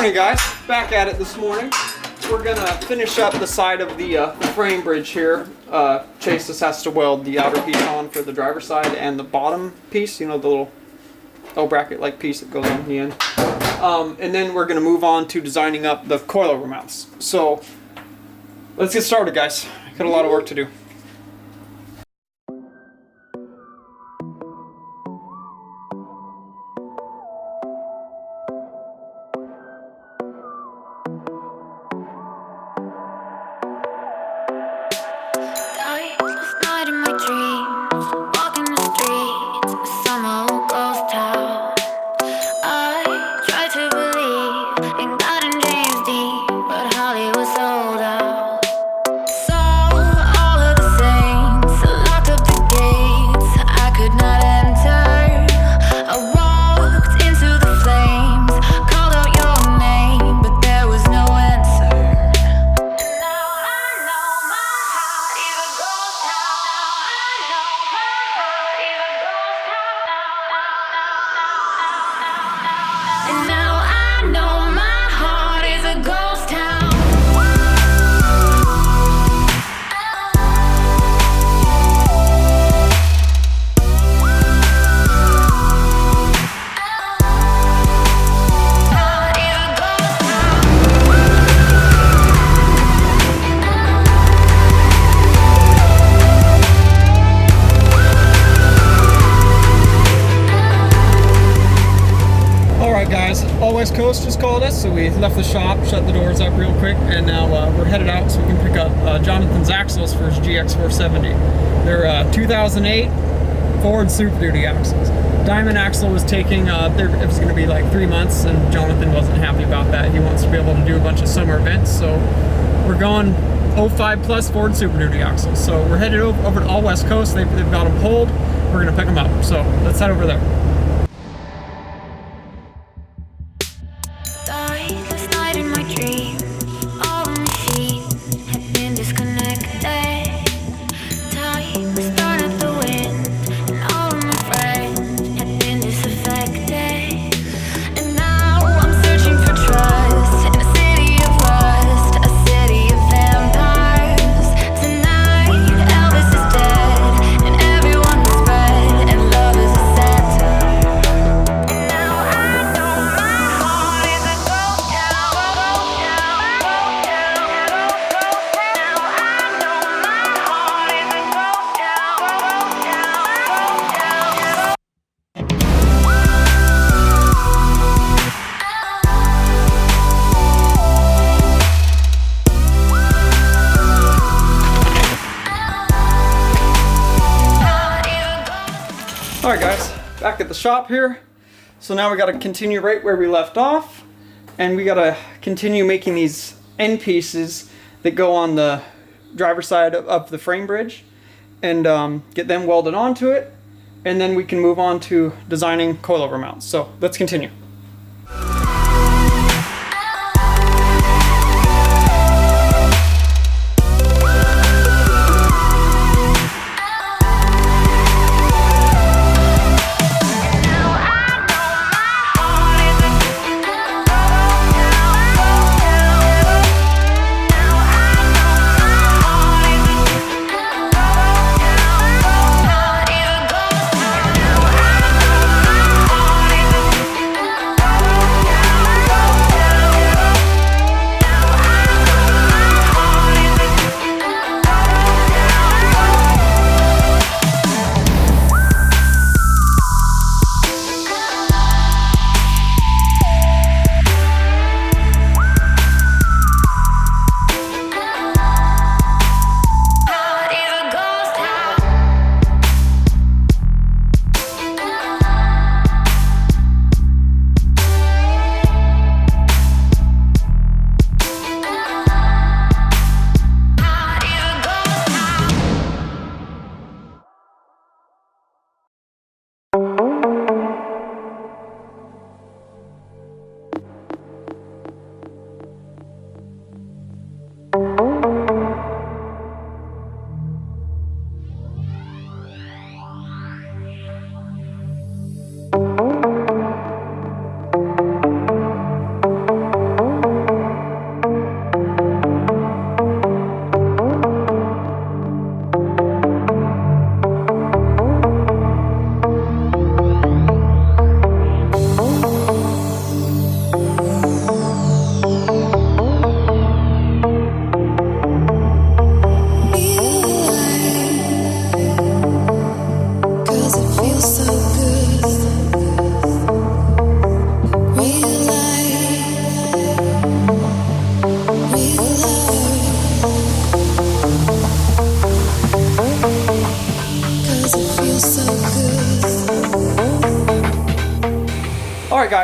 Morning guys, back at it this morning. We're gonna finish up the side of the frame bridge here. Chase just has to weld the outer piece on for the driver's side and the bottom piece, you know, the little L-bracket like piece that goes on the end. And then we're gonna move on to designing up the coilover mounts. So let's get started guys. Got a lot of work to do. West Coast just called us, so we left the shop, shut the doors up real quick, and now we're headed out so we can pick up Jonathan's axles for his GX470. They're 2008 Ford Super Duty axles. Diamond axle was taking, it was going to be like 3 months, and Jonathan wasn't happy about that. He wants to be able to do a bunch of summer events, so we're going 05 plus Ford Super Duty axles. So we're headed over to all West Coast. They've got them pulled. We're going to pick them up. So let's head over there. Alright guys, back at the shop here. So now we got to continue right where we left off, and we got to continue making these end pieces that go on the driver's side of the frame bridge and get them welded onto it, and then we can move on to designing coilover mounts. So let's continue.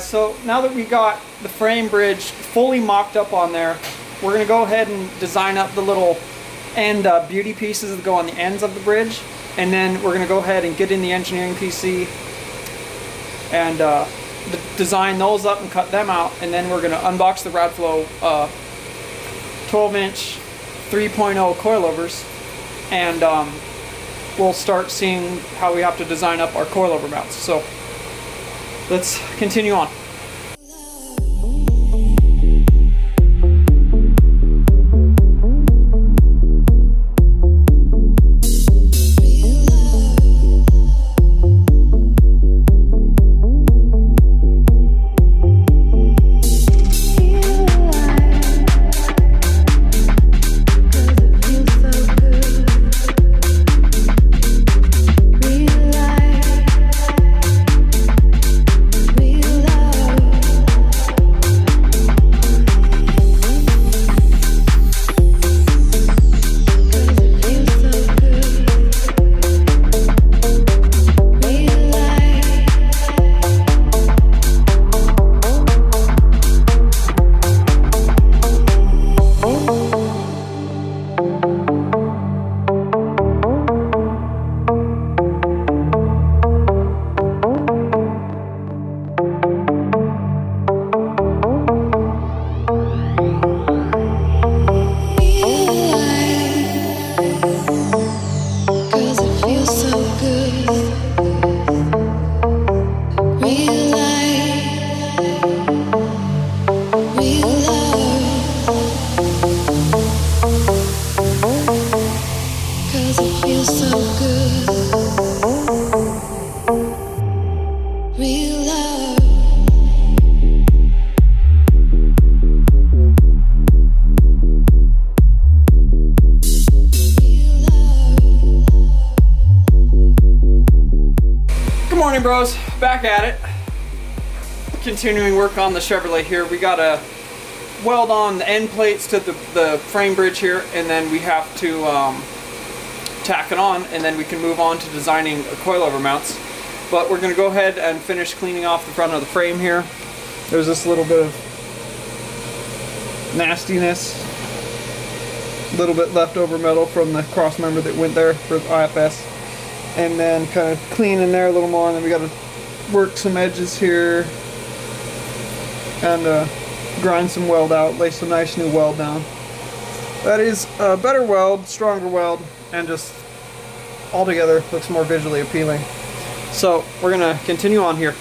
guys, so now that we got the frame bridge fully mocked up on there, we're going to go ahead and design up the little end beauty pieces that go on the ends of the bridge, and then we're going to go ahead and get in the engineering PC and design those up and cut them out, and then we're going to unbox the Radflow 12-inch 3.0 coilovers, and we'll start seeing how we have to design up our coilover mounts. So let's continue on. Morning, bros. Back at it. Continuing work on the Chevrolet here. We got to weld on the end plates to the frame bridge here, and then we have to tack it on, and then we can move on to designing coilover mounts. But we're going to go ahead and finish cleaning off the front of the frame here. There's this little bit of nastiness, a little bit leftover metal from the cross member that went there for the IFS. And then kind of clean in there a little more, and then we got to work some edges here and grind some weld out, lay some nice new weld down. That is a better weld, stronger weld, and just altogether looks more visually appealing. So we're gonna continue on here.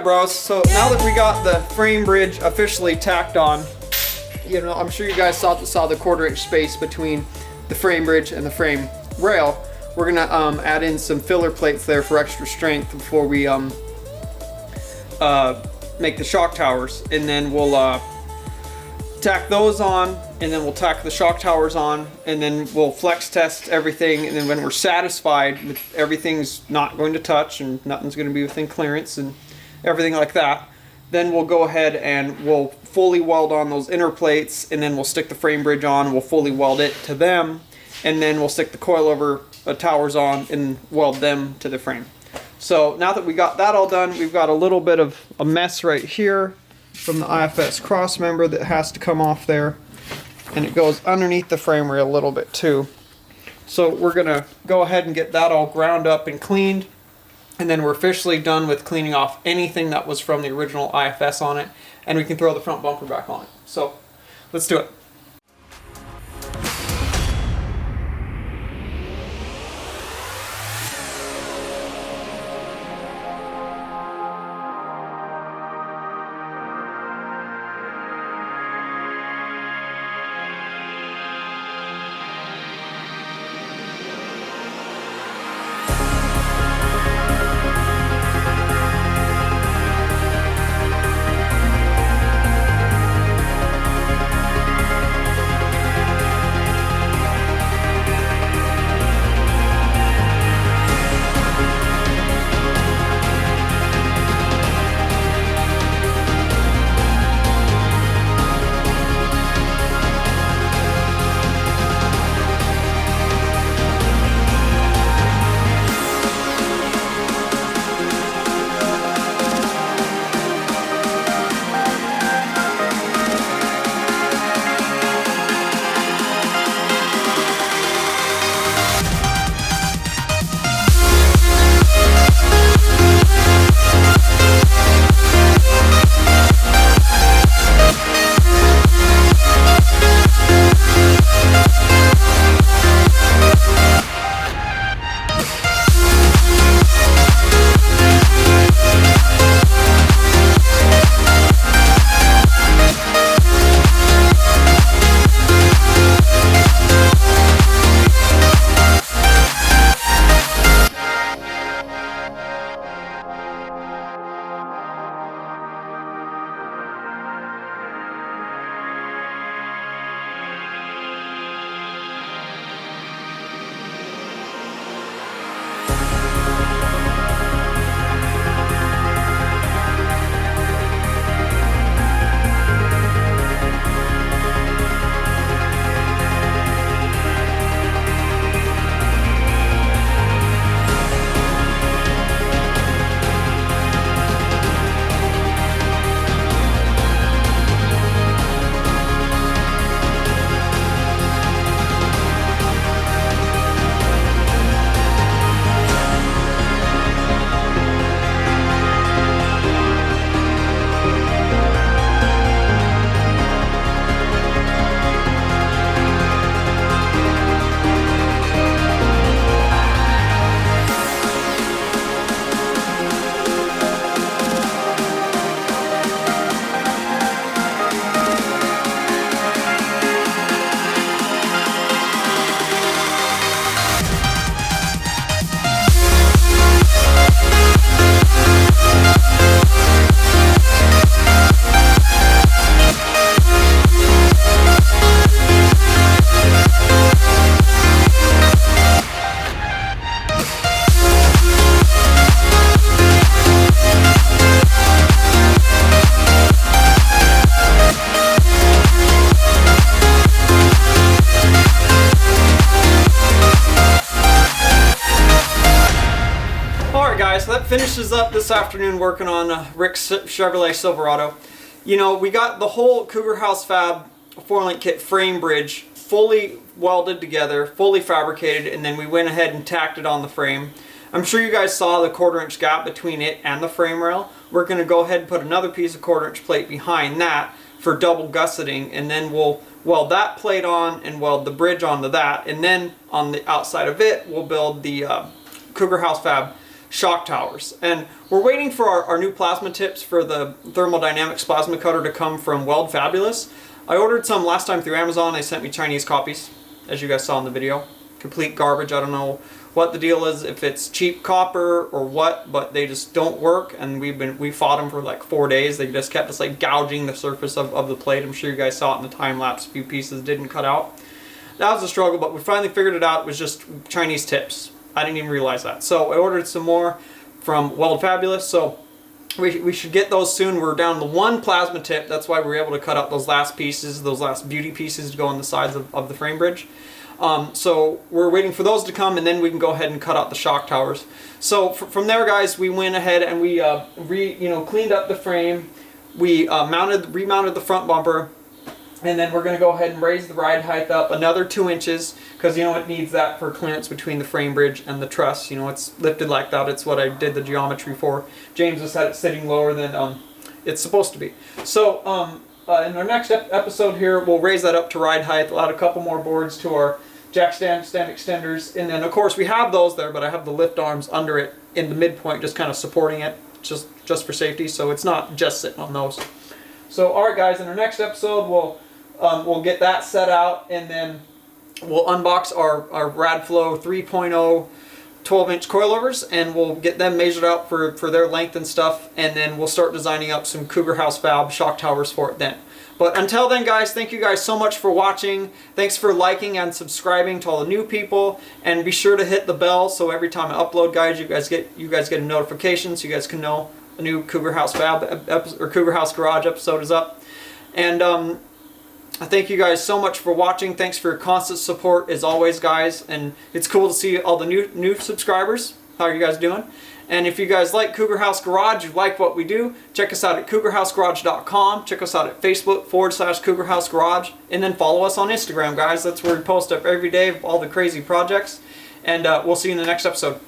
Alright bros, so now that we got the frame bridge officially tacked on, you know, I'm sure you guys saw the 1/4 inch space between the frame bridge and the frame rail. We're gonna add in some filler plates there for extra strength before we make the shock towers, and then we'll tack those on, and then we'll tack the shock towers on, and then we'll flex test everything, and then when we're satisfied that everything's not going to touch and nothing's going to be within clearance and everything like that, then we'll go ahead and we'll fully weld on those inner plates, and then we'll stick the frame bridge on, we'll fully weld it to them, and then we'll stick the coilover towers on and weld them to the frame. So now that we got that all done, we've got a little bit of a mess right here from the IFS cross member that has to come off there, and it goes underneath the frame rail a little bit too. So we're gonna go ahead and get that all ground up and cleaned, and then we're officially done with cleaning off anything that was from the original IFS on it, and we can throw the front bumper back on it. So let's do it. So that finishes up this afternoon working on Rick's Chevrolet Silverado. You know, we got the whole Cougar House Fab 4-link kit frame bridge fully welded together, fully fabricated, and then we went ahead and tacked it on the frame. I'm sure you guys saw the 1/4 inch gap between it and the frame rail. We're going to go ahead and put another piece of 1/4 inch plate behind that for double gusseting, and then we'll weld that plate on and weld the bridge onto that, and then on the outside of it we'll build the Cougar House Fab shock towers. And we're waiting for our new plasma tips for the thermodynamics plasma cutter to come from Weld Fabulous. I ordered some last time through Amazon. They sent me Chinese copies, as you guys saw in the video. Complete garbage. I don't know what the deal is, if it's cheap copper or what, but they just don't work, and we fought them for like 4 days. They just kept us like gouging the surface of the plate. I'm sure you guys saw it in the time lapse. A few pieces didn't cut out. That was a struggle, but we finally figured it out. It was just Chinese tips. I didn't even realize that. So I ordered some more from Weld Fabulous, so we should get those soon. We're down to one plasma tip. That's why we were able to cut out those last pieces, those last beauty pieces to go on the sides of the frame bridge. So we're waiting for those to come, and then we can go ahead and cut out the shock towers. So from there, guys, we went ahead and we cleaned up the frame. We remounted the front bumper, and then we're going to go ahead and raise the ride height up another 2 inches, because it needs that for clearance between the frame bridge and the truss. It's lifted like that. It's what I did the geometry for. James just had it sitting lower than it's supposed to be. So in our next episode here, we'll raise that up to ride height. We'll add a couple more boards to our jack stand extenders, and then of course we have those there, but I have the lift arms under it in the midpoint, just kind of supporting it, just for safety, so it's not just sitting on those. So alright guys, in our next episode we'll get that set out, and then we'll unbox our Radflow 3.0 12-inch coilovers, and we'll get them measured out for their length and stuff, and then we'll start designing up some Cougar House Fab shock towers for it then. But until then, guys, thank you guys so much for watching. Thanks for liking and subscribing to all the new people, and be sure to hit the bell so every time I upload, guys, you guys get a notification, so you guys can know a new Cougar House Fab or Cougar House Garage episode is up. And I thank you guys so much for watching. Thanks for your constant support as always, guys, and it's cool to see all the new subscribers. How are you guys doing? And if you guys like Cougar House Garage, you like what we do, check us out at cougarhousegarage.com. Check us out at Facebook/Cougar House Garage, and then follow us on Instagram, guys. That's where we post up every day of all the crazy projects. And we'll see you in the next episode.